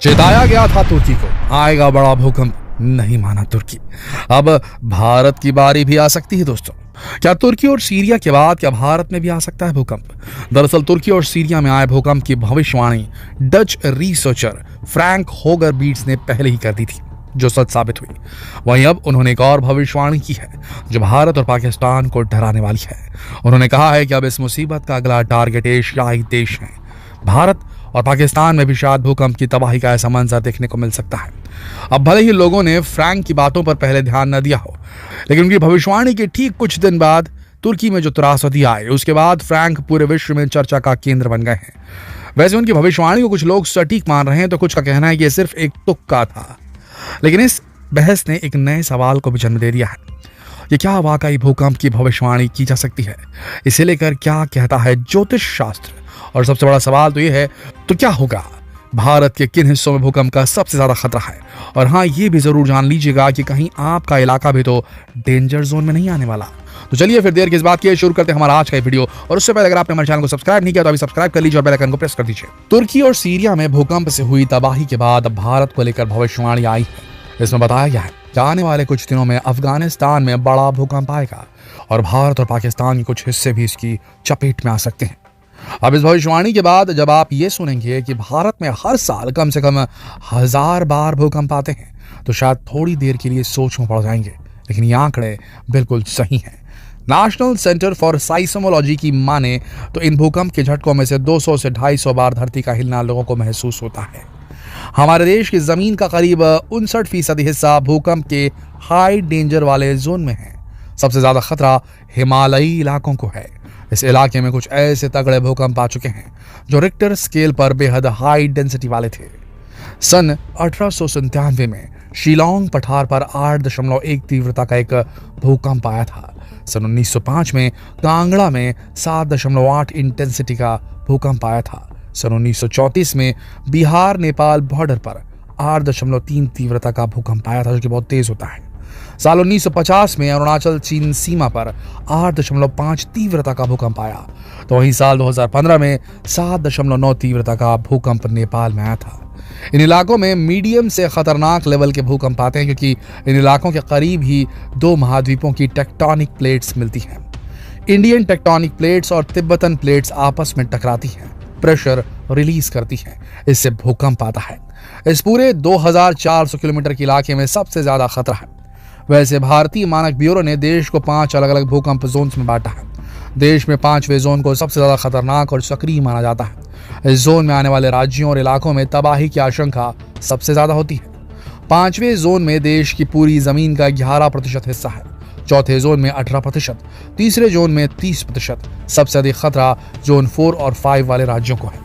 चेताया गया था तुर्की को, आएगा बड़ा भूकंप, नहीं माना तुर्की। अब भारत की बारी भी आ सकती है दोस्तों। क्या तुर्की और सीरिया के बाद क्या भारत में भी आ सकता है भूकंप? दरअसल तुर्की और सीरिया में आए भूकंप की भविष्यवाणी डच रिसर्चर फ्रैंक होगर बीट्स ने पहले ही कर दी थी, जो सच साबित हुई। वहीं अब उन्होंने एक और भविष्यवाणी की है जो भारत और पाकिस्तान को डराने वाली है। उन्होंने कहा है कि अब इस मुसीबत का अगला टारगेट एशियाई देश है। भारत और पाकिस्तान में भी शायद भूकंप की तबाही का ऐसा मंजर देखने को मिल सकता है। अब भले ही लोगों ने फ्रैंक की बातों पर पहले ध्यान न दिया हो, लेकिन उनकी भविष्यवाणी के ठीक कुछ दिन बाद तुर्की में जो त्रासदी आई, उसके बाद फ्रैंक पूरे विश्व में चर्चा का केंद्र बन गए हैं। वैसे उनकी भविष्यवाणी को कुछ लोग सटीक मान रहे हैं, तो कुछ का कहना है कि यह सिर्फ एक तुक्का था। लेकिन इस बहस ने एक नए सवाल को भी जन्म दे दिया है। ये क्या वाकई भूकंप की भविष्यवाणी की जा सकती है? इसे लेकर क्या कहता है ज्योतिष शास्त्र? और सबसे बड़ा सवाल तो ये है, तो क्या होगा? भारत के किन हिस्सों में भूकंप का सबसे ज्यादा खतरा है? और हाँ, ये भी जरूर जान लीजिएगा कि कहीं आपका इलाका भी तो डेंजर जोन में नहीं आने वाला। तो चलिए फिर देर किस बात की, शुरू करते हैं हमारा आज का वीडियो। और उससे पहले अगर आपने हमारे चैनल को सब्सक्राइब नहीं किया तो अभी सब्सक्राइब कर लीजिए और बेल आइकन को प्रेस कर दीजिए। तुर्की और सीरिया में भूकंप से हुई तबाही के बाद भारत को लेकर भविष्यवाणी आई है। इसमें बताया गया है कि आने वाले कुछ दिनों में अफगानिस्तान में बड़ा भूकंप आएगा और भारत और पाकिस्तान के कुछ हिस्से भी इसकी चपेट में आ सकते हैं। अब इस भविष्यवाणी के बाद जब आप ये सुनेंगे कि भारत में हर साल कम से कम 1000 बार भूकंप आते हैं, तो शायद थोड़ी देर के लिए सोच में पड़ जाएंगे, लेकिन ये आंकड़े बिल्कुल सही हैं। नेशनल सेंटर फॉर साइस्मोलॉजी की माने तो इन भूकंप के झटकों में से 200 से 250 बार धरती का हिलना लोगों को महसूस होता है। हमारे देश की जमीन का करीब 59% हिस्सा भूकंप के हाई डेंजर वाले जोन में है। सबसे ज्यादा खतरा हिमालयी इलाकों को है। इस इलाके में कुछ ऐसे तगड़े भूकंप आ चुके हैं जो रिक्टर स्केल पर बेहद हाई डेंसिटी वाले थे। सन 1897 में शिलोंग पठार पर 8.1 तीव्रता का एक भूकंप आया था। सन 1905 में कांगड़ा में 7.8 इंटेंसिटी का भूकंप आया था। सन 1934 में बिहार नेपाल बॉर्डर पर 8.3 तीव्रता का भूकंप आया था, जो कि बहुत तेज होता है। साल 1950 में अरुणाचल चीन सीमा पर 8.5 तीव्रता का भूकंप आया। तो वहीं साल 2015 में 7.9 तीव्रता का भूकंप नेपाल में आया था। इन इलाकों में मीडियम से खतरनाक लेवल के भूकंप आते हैं, क्योंकि इन इलाकों के करीब ही 2 महाद्वीपों की टेक्टोनिक प्लेट्स मिलती हैं। इंडियन टेक्टोनिक प्लेट्स और तिब्बतन प्लेट्स आपस में टकराती हैं, प्रेशर रिलीज करती हैं, इससे भूकंप आता है। इस पूरे 2400 किलोमीटर के इलाके में सबसे ज्यादा खतरा है। वैसे भारतीय मानक ब्यूरो ने देश को 5 अलग अलग भूकंप जोन में बांटा है। देश में 5वें जोन को सबसे ज्यादा खतरनाक और सक्रिय माना जाता है। इस जोन में आने वाले राज्यों और इलाकों में तबाही की आशंका सबसे ज्यादा होती है। 5वें जोन में देश की पूरी जमीन का 11% हिस्सा है। चौथे जोन में 18%, तीसरे जोन में 30%। सबसे अधिक खतरा जोन 4 और 5 वाले राज्यों को है।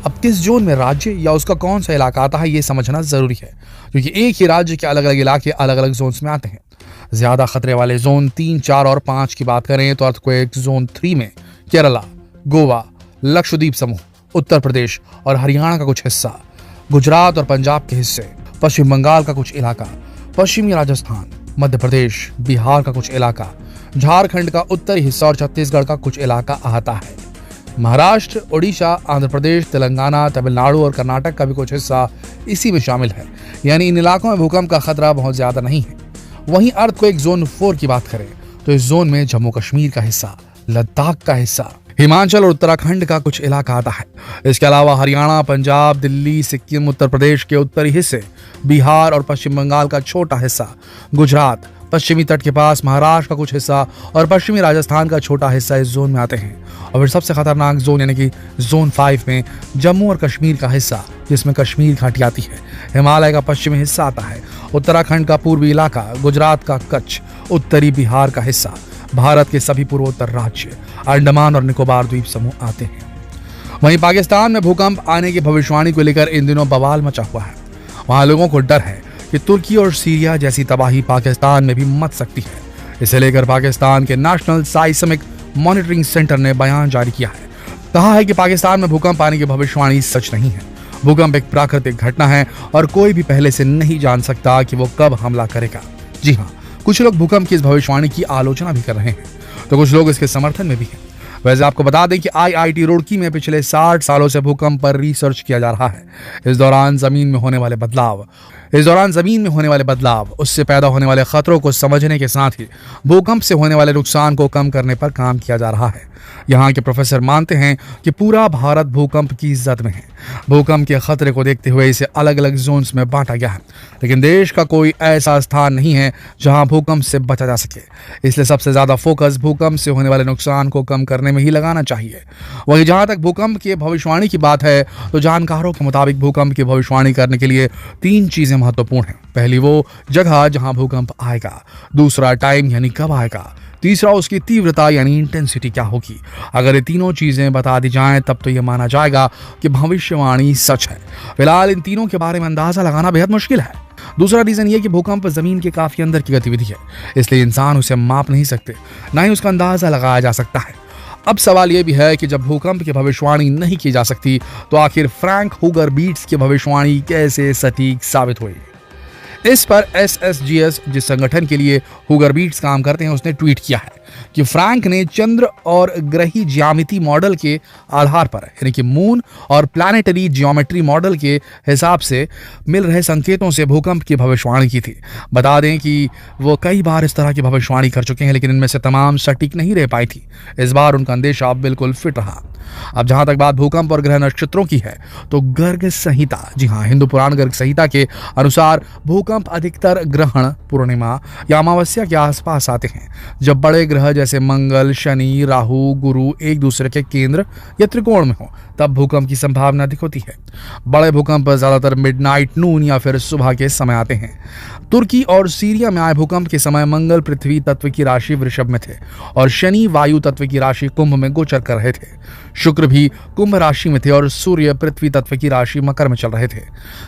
अब किस जोन में राज्य या उसका कौन सा इलाका आता है, ये समझना जरूरी है, क्योंकि एक ही राज्य के अलग अलग इलाके अलग अलग जोन में आते हैं। ज्यादा खतरे वाले जोन 3, 4 और 5 की बात करें तो अर्थक्वेक जोन 3 में केरला, गोवा, लक्षद्वीप समूह, उत्तर प्रदेश और हरियाणा का कुछ हिस्सा, गुजरात और पंजाब के हिस्से, पश्चिम बंगाल का कुछ इलाका, पश्चिमी राजस्थान, मध्य प्रदेश, बिहार का कुछ इलाका, झारखंड का उत्तरी हिस्सा और छत्तीसगढ़ का कुछ इलाका आता है। महाराष्ट्र, ओडिशा, आंध्र प्रदेश, तेलंगाना, तमिलनाडु और कर्नाटक का भी कुछ हिस्सा इसी में शामिल है। यानी इन इलाकों में भूकंप का खतरा बहुत ज्यादा नहीं है। वहीं अर्थक्वेक जोन 4 की बात करें तो इस जोन में जम्मू कश्मीर का हिस्सा, लद्दाख का हिस्सा, हिमाचल और उत्तराखंड का कुछ इलाका आता है। इसके अलावा हरियाणा, पंजाब, दिल्ली, सिक्किम, उत्तर प्रदेश के उत्तरी हिस्से, बिहार और पश्चिम बंगाल का छोटा हिस्सा, गुजरात, पश्चिमी तट के पास महाराष्ट्र का कुछ हिस्सा और पश्चिमी राजस्थान का छोटा हिस्सा इस जोन में आते हैं। और फिर सबसे खतरनाक जोन यानी कि जोन 5 में जम्मू और कश्मीर का हिस्सा, जिसमें कश्मीर घाटी आती है, हिमालय का पश्चिमी हिस्सा आता है, उत्तराखंड का पूर्वी इलाका, गुजरात का कच्छ, उत्तरी बिहार का हिस्सा, भारत के सभी पूर्वोत्तर राज्य, अंडमान और निकोबार द्वीप समूह आते हैं। वहीं पाकिस्तान में भूकंप आने की भविष्यवाणी को लेकर इन दिनों बवाल मचा हुआ है। वहां लोगों को डर है कि तुर्की और सीरिया जैसी तबाही पाकिस्तान में भी मच सकती है। इसे लेकर पाकिस्तान के नेशनल साइस्मिक मॉनिटरिंग सेंटर ने बयान जारी किया है। कहा है कि पाकिस्तान में भूकंप आने की भविष्यवाणी सच नहीं है। भूकंप एक प्राकृतिक घटना है और कोई भी पहले से नहीं जान सकता कि वो कब हमला करेगा। जी हाँ, कुछ लोग भूकंप की इस भविष्यवाणी की आलोचना भी कर रहे हैं, तो कुछ लोग इसके समर्थन में भी हैं। वैसे आपको बता दें कि IIT रुड़की में पिछले 60 सालों से भूकंप पर रिसर्च किया जा रहा है। इस दौरान जमीन में होने वाले बदलाव, उससे पैदा होने वाले खतरों को समझने के साथ ही भूकंप से होने वाले नुकसान को कम करने पर काम किया जा रहा है। यहाँ के प्रोफेसर मानते हैं कि पूरा भारत भूकंप की जद में है। भूकंप के खतरे को देखते हुए इसे अलग अलग जोन्स में बांटा गया है, लेकिन देश का कोई ऐसा स्थान नहीं है जहां भूकंप से बचा जा सके। इसलिए सबसे ज्यादा फोकस भूकंप से होने वाले नुकसान को कम करने में ही लगाना चाहिए। वहीं जहां तक भूकंप की भविष्यवाणी की बात है, तो जानकारों के मुताबिक भूकंप की भविष्यवाणी करने के लिए 3 चीजें महत्वपूर्ण हैं। पहली वो जगह जहां भूकंप आएगा, दूसरा टाइम यानी कब आएगा, तीसरा उसकी तीव्रता यानी इंटेंसिटी क्या होगी। अगर ये तीनों चीजें बता दी जाएं तब तो यह माना जाएगा कि भविष्यवाणी सच है। फिलहाल इन तीनों के बारे में अंदाजा लगाना बेहद मुश्किल है। दूसरा रीजन ये कि भूकंप जमीन के काफी अंदर की गतिविधि है, इसलिए इंसान उसे माप नहीं सकते, ना ही उसका अंदाजा लगाया जा सकता है। अब सवाल यह भी है कि जब भूकंप की भविष्यवाणी नहीं की जा सकती, तो आखिर फ्रैंक हुगर-बीट्स की भविष्यवाणी कैसे सटीक साबित हुई। इस पर SSGS, जिस संगठन के लिए हुगर-बीट्स काम करते हैं, उसने ट्वीट किया है कि फ्रैंक ने चंद्र और ग्रही ज्यामिति मॉडल के आधार पर, यानी कि मून और प्लैनेटरी ज्योमेट्री मॉडल के हिसाब से मिल रहे संकेतों से भूकंप की भविष्यवाणी की थी। बता दें कि वो कई बार इस तरह की भविष्यवाणी कर चुके हैं, लेकिन इनमें से तमाम सटीक नहीं रह पाई थी। इस बार उनका अंदेशा बिल्कुल फिट रहा। अब जहां तक बात भूकंप और ग्रह नक्षत्रों की है, तो गर्ग संहिता, जी हां, हिंदू पुराण गर्ग संहिता के अनुसार भूकंप अधिकतर ग्रहण, पूर्णिमा या अमावस्या के आसपास आते हैं, जब बड़े ग्रह जैसे मंगल, शनि, राहु, गुरु एक दूसरे के केंद्र या त्रिकोण में हो, तब भूकंप की संभावना अधिक होती है। बड़े भूकंप ज्यादातर मिडनाइट, नून या फिर सुबह के समय आते हैं। तुर्की और सीरिया में आए भूकंप के समय मंगल पृथ्वी तत्व की राशि वृषभ में थे और शनि वायु तत्व की राशि कुंभ में गोचर कर रहे थे। शुक्र भी कुंभ राशि में थे और सूर्य पृथ्वी तत्व की राशि मकर में चल रहे थे।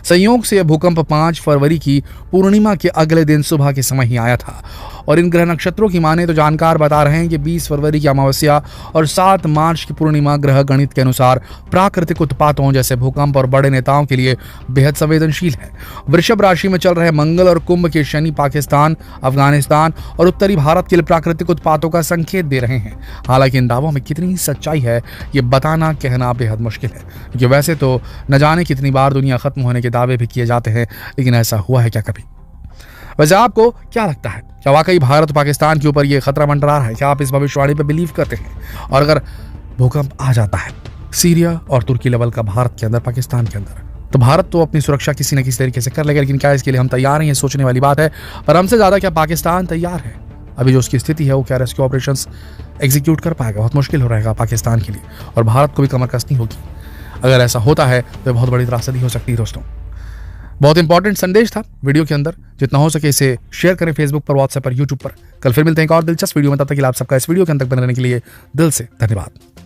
संयोग से यह भूकंप 5 फरवरी की पूर्णिमा के अगले दिन सुबह के समय ही आया था। और इन ग्रह नक्षत्रों की माने तो जानकार बता रहे हैं कि 20 फरवरी की अमावस्या और 7 मार्च की पूर्णिमा ग्रह गणित के अनुसार प्राकृतिक उत्पातों जैसे भूकंप और बड़े नेताओं के लिए बेहद संवेदनशील है। वृषभ राशि में चल रहे मंगल और कुंभ के शनि पाकिस्तान, अफगानिस्तान और उत्तरी भारत के लिए प्राकृतिक उत्पातों का संकेत दे रहे हैं। हालांकि इन दावों में कितनी सच्चाई है, ये बताना कहना बेहद मुश्किल है, क्योंकि वैसे तो न जाने कितनी बार दुनिया खत्म होने के दावे भी किए जाते हैं, लेकिन ऐसा हुआ है क्या कभी? वैसे आपको क्या लगता है, क्या वाकई भारत और पाकिस्तान के ऊपर यह खतरा मंडरा रहा है? क्या आप इस भविष्यवाणी पर बिलीव करते हैं? और अगर भूकंप आ जाता है सीरिया और तुर्की लेवल का भारत के अंदर, पाकिस्तान के अंदर, तो भारत तो अपनी सुरक्षा किसी न किसी तरीके से कर लेगा, लेकिन क्या इसके लिए हम तैयार हैं? ये सोचने वाली बात है। पर हमसे ज्यादा क्या पाकिस्तान तैयार है? अभी जो उसकी स्थिति है, वो क्या रेस्क्यू ऑपरेशंस एग्जीक्यूट कर पाएगा? बहुत मुश्किल हो रहेगा पाकिस्तान के लिए, और भारत को भी कमर कसनी होगी। अगर ऐसा होता है तो बहुत बड़ी त्रासदी हो सकती है। दोस्तों, बहुत इंपॉर्टेंट संदेश था वीडियो के अंदर। जितना हो सके इसे शेयर करें फेसबुक पर, व्हाट्सएप पर, यूट्यूब पर। कल फिर मिलते हैं एक और दिलचस्प वीडियो में। तब तक के लिए आप सबका इस वीडियो के अंत तक बने रहने के लिए दिल से धन्यवाद।